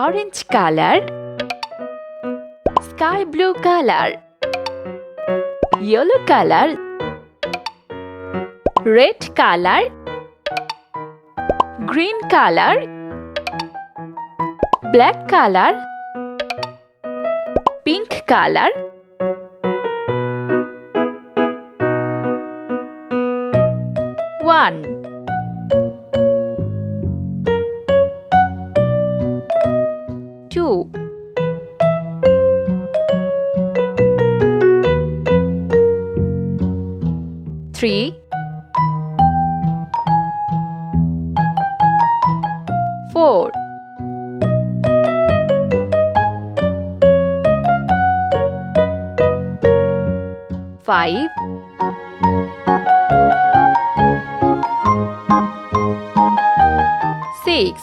orange color, sky blue color, yellow color, red color, green color, black color, pink color, one, two, three, four, five, six,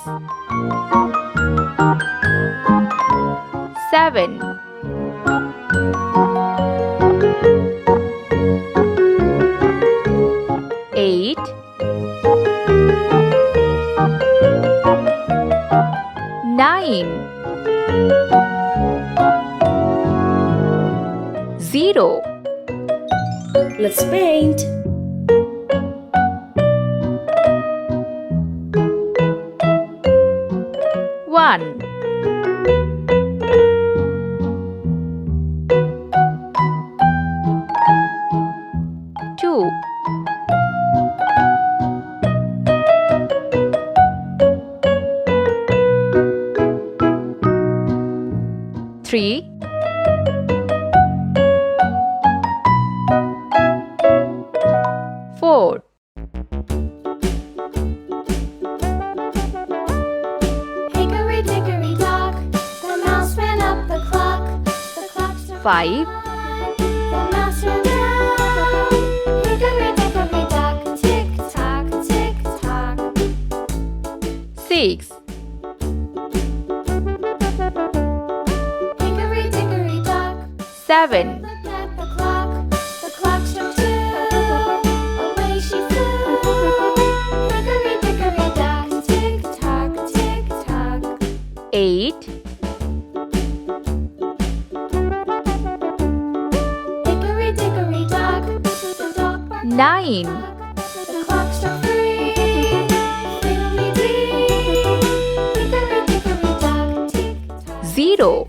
seven, eight, nine, zero. Let's paint. One, two, three, four, Hickory dickory dock, the mouse ran up the clock. The clock struck five, 5. The mouse ran down. Hickory dickory dock, tick tock, tick tock. six, Hickory dickory dock, seven, looked at the clock. The clock struck 2. Away she flew. Hickory dickory dock, tick tock, tick tock. eight, Hickory dickory dock, the dog barked. nine, The clock struck 3. Fiddly-dee. Hickory dickory dock, tick tock. zero.